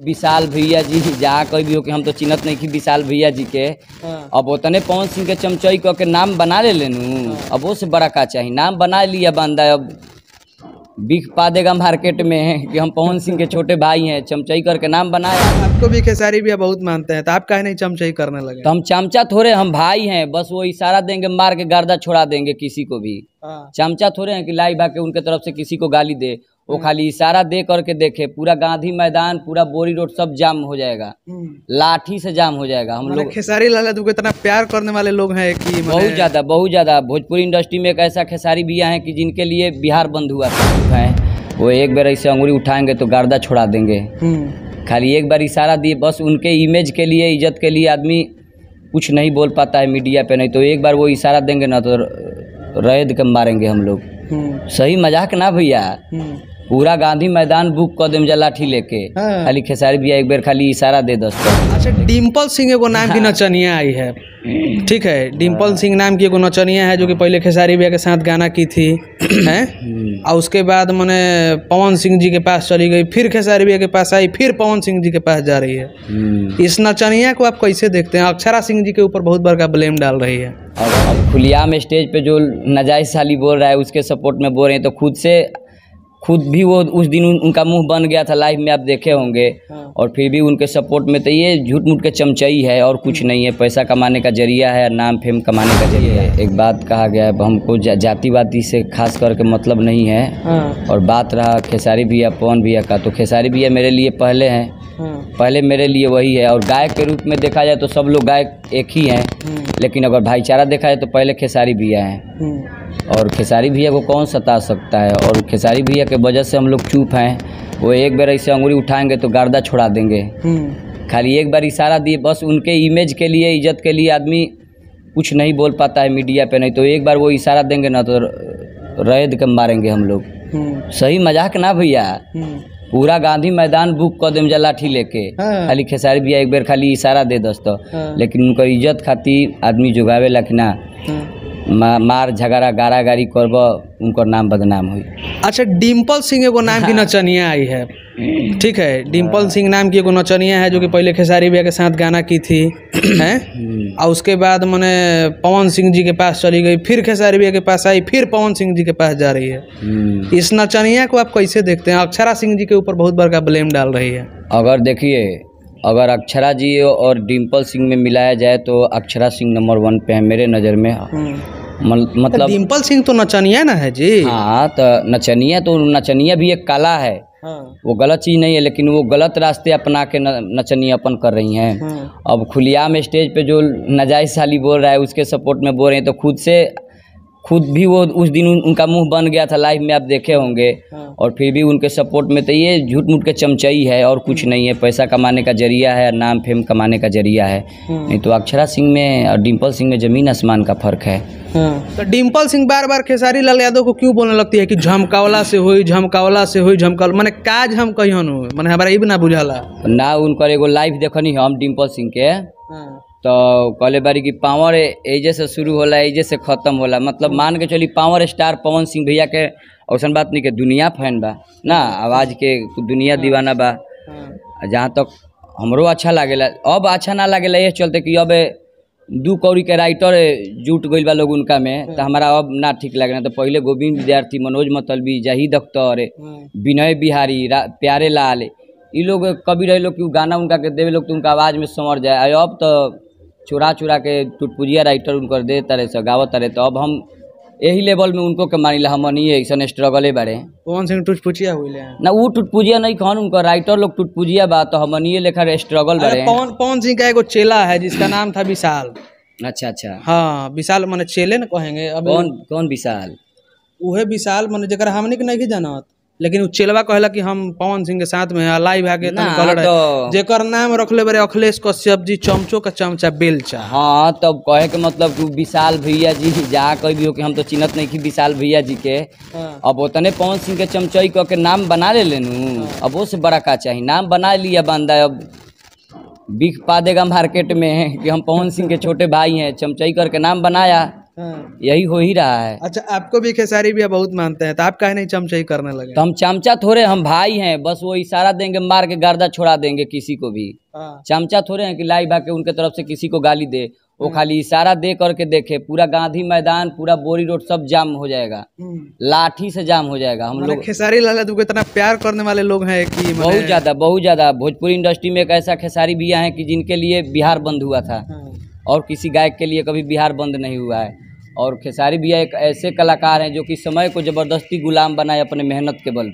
विशाल भैया जी जहाँ कोई भी हो कि हम तो चिन्हत नहीं कि विशाल भैया जी के। अब उतने पवन सिंह के चमचई क के नाम बना ले लेनू। अब वो से बड़ा का चाहिए, नाम बना लिया बंदा, अब बिक पा देगा मार्केट में कि हम पवन सिंह के छोटे भाई हैं, चमचई करके नाम बनाया। आपको भी खेसारी भैया बहुत मानते हैं, तो आप काहे नहीं चमचई करने लगे? तो हम चमचा थोड़े, हम भाई हैं, बस वो इशारा देंगे मार के गर्दा छोड़ा देंगे किसी को भी। चमचा थोड़े हैं कि लाई भाग के उनके तरफ से किसी को गाली दे, वो खाली इशारा दे करके देखे पूरा गांधी मैदान, पूरा बोरी रोड सब जाम हो जाएगा, लाठी से जाम हो जाएगा। हम लोग खेसारी लाल यादव को इतना प्यार करने वाले लोग हैं कि बहुत ज्यादा भोजपुरी इंडस्ट्री में एक ऐसा खेसारी भैया है कि जिनके लिए बिहार बंद हुआ है। वो एक बार ऐसे अंगुली उठाएंगे तो गर्दा छोड़ा देंगे। खाली एक बार इशारा दिए, बस उनके इमेज के लिए, इज्जत के लिए आदमी कुछ नहीं बोल पाता है मीडिया पे, नहीं तो एक बार वो इशारा देंगे ना तो रैद के मारेंगे हम लोग। सही मजाक ना भैया, पूरा गांधी मैदान बुक कर देम लाठी लेके। खाली खेसारी भैया एक बार खाली इशारा दे दोस्तों। अच्छा, डिम्पल सिंह एगो नाम की नचनिया आई है, ठीक है, डिम्पल सिंह नाम की एगो नचनिया है जो कि पहले खेसारी भैया के साथ गाना की थी हैं, और उसके बाद मैंने पवन सिंह जी के पास चली गई, फिर खेसारी भैया के पास आई, फिर पवन सिंह जी के पास जा रही है। इस नचनिया को आप कैसे देखते हैं? अक्षरा सिंह जी के ऊपर बहुत बड़ा ब्लेम डाल रही है। अब खुलियाम स्टेज पे जो नाजायज साली बोल रहा है उसके सपोर्ट में बोल रहे हैं, तो खुद भी वो उस दिन उनका मुंह बन गया था, लाइव में आप देखे होंगे। और फिर भी उनके सपोर्ट में, तो ये झूठ मूठ के चमचई है और कुछ नहीं है, पैसा कमाने का जरिया है, नाम फेम कमाने का जरिया है। एक बात कहा गया है, हमको जातिवादी से खास करके मतलब नहीं है। और बात रहा खेसारी भैया पवन भैया का, तो खेसारी भैया मेरे लिए पहले हैं, पहले मेरे लिए वही है। और गायक के रूप में देखा जाए तो सब लोग गायक एक ही हैं, लेकिन अगर भाईचारा देखा जाए तो पहले खेसारी भैया हैं। और खेसारी भैया को कौन सता सकता है? और खेसारी भैया के वजह से हम लोग चुप हैं। वो एक बार ऐसे अंगुली उठाएंगे तो गर्दा छोड़ा देंगे। खाली एक बार इशारा दिए, बस उनके इमेज के लिए, इज्जत के लिए आदमी कुछ नहीं बोल पाता है मीडिया पे, नहीं तो एक बार वो इशारा देंगे ना तो रैद के मारेंगे हम लोग। सही मजाक ना भैया, पूरा गांधी मैदान बुक कर देम लाठी लेके। खाली खेसारी भैया एक बार खाली इशारा दे दोस्तों, लेकिन उनकर इज्जत खातिर आदमी जुगावे ला कि ना मार झगड़ा गारा गारी करब, उनकर नाम बदनाम हुई। अच्छा, डिम्पल सिंह एगो नाम की नचनिया आई है, ठीक है, डिम्पल सिंह नाम की एगो नचनिया है जो कि पहले खेसारी भैया के साथ गाना की थी हैं, और उसके बाद मैंने पवन सिंह जी के पास चली गई, फिर खेसारी भैया के पास आई, फिर पवन सिंह जी के पास जा रही है। इस नचनिया को आप कैसे देखते हैं? अक्षरा सिंह जी के ऊपर बहुत बड़ा ब्लेम डाल रही है। अगर देखिए, अगर अक्षरा जी और डिम्पल सिंह में मिलाया जाए तो अक्षरा सिंह नंबर 1 पे है मेरे नज़र में। मतलब डिम्पल सिंह तो नचनिया ना है जी। हाँ, तो नचनिया भी एक कला है। वो गलत चीज़ नहीं है, लेकिन वो गलत रास्ते अपना के नचनियापन कर रही हैं। अब खुलियाम स्टेज पे जो नाजायज साली बोल रहा है उसके सपोर्ट में बोल रहे हैं, तो खुद भी वो उस दिन उनका मुंह बन गया था, लाइव में आप देखे होंगे। और फिर भी उनके सपोर्ट में, तो ये झूठ मूठ के चमचई है और कुछ नहीं है, पैसा कमाने का जरिया है, नाम फेम कमाने का जरिया है। नहीं तो अक्षरा सिंह में और डिम्पल सिंह में ज़मीन आसमान का फ़र्क है। तो डिम्पल सिंह बार बार खेसारी लाल यादव को क्यों बोलने लगती है कि झमकावला से हुई, झमकावला से हुई, झमकावला माने काज हम कहीं माने हमारा ये भी ना बुझाला ना। उनकर एगो लाइव देखनी हम डिम्पल सिंह के, तो कहले बारी की पावर एजे से शुरू होला, एजे से खत्म होला। मतलब मान के चली पावर स्टार पवन सिंह भैया के औसन बात नहीं के दुनिया फैन बा ना, आवाज़ के दुनिया दीवाना बा। जहाँ तक हमरो अच्छा लागेला, अब अच्छा ना लागेला ये चलते कि अब 2 कौड़ी के राइटर जुट गइल बा लोग उनका में, तो हमारा अब ना ठीक लगे। तो पहले गोविंद विद्यार्थी, मनोज मतलबी, जाहिद अख्तर, विनय बिहारी, प्यारे लाल, ये लोग कभी रहे लोग कि गाना उनका के देवे लोग तो उनका आवाज़ में समर जाए। अब तो चुरा के टुटपुजिया राइटर उनकर दे तरह से गावत तरह, तो अब हम यही लेवल में उनको के मानी ला हम नहीं ऐसा स्ट्रगल बारे। पवन सिंह टुटपुजिया हुई ना, वो टुटपुजिया नहीं कहन, उनका राइटर लोग टुटपुजिया बा, तो हम नहीं लेखा स्ट्रगल बारे। पवन सिंह का एगो चेला है जिसका नाम था विशाल। अच्छा, हाँ, विशाल माने चेले न कहेंगे। अब कौन विशाल? उहे विशाल माने जरा हमने के नहीं जानत, लेकिन उ चेलवा कहला कि हम पवन सिंह के साथ में लाइव आके जेकर नाम रखले बारे अखिलेश कश्यप जी, चमचो का चमचा बेलचा। हाँ, तब कहे के मतलब कि विशाल भैया जी जहाँ कोई भी हो कि हम तो चिन्हत नहीं कि विशाल भैया जी के। अब उतने पवन सिंह के चमचई क के नाम बना ले लेनू। अब वो से बड़ा का चाहिए, नाम बना लिया बंदा, अब बिक पा देगा मार्केट में कि हम पवन सिंह के छोटे भाई हैं, चमचई करके नाम बनाया। हाँ। यही हो ही रहा है। अच्छा, आपको भी खेसारी भैया बहुत मानते हैं, तो आप काहे नहीं चमचाई करने लगे? तो हम चमचा थोड़े, हम भाई हैं, बस वो इशारा देंगे मार के गर्दा छोड़ा देंगे किसी को भी। हाँ। चमचा थोड़े हैं कि लाइव आके उनके तरफ से किसी को गाली दे। वो खाली इशारा दे करके देखे, पूरा गांधी मैदान, पूरा बोरी रोड सब जाम हो जाएगा, लाठी से जाम हो जाएगा। हम लोग खेसारी लाल यादव को इतना प्यार करने वाले लोग हैं कि बहुत ज़्यादा भोजपुरी इंडस्ट्री में एक ऐसा खेसारी भैया है कि जिनके लिए बिहार बंद हुआ था और किसी गायक के लिए कभी बिहार बंद नहीं हुआ है। और खेसारी भैया एक ऐसे कलाकार हैं जो कि समय को ज़बरदस्ती गुलाम बनाए अपने मेहनत के बल।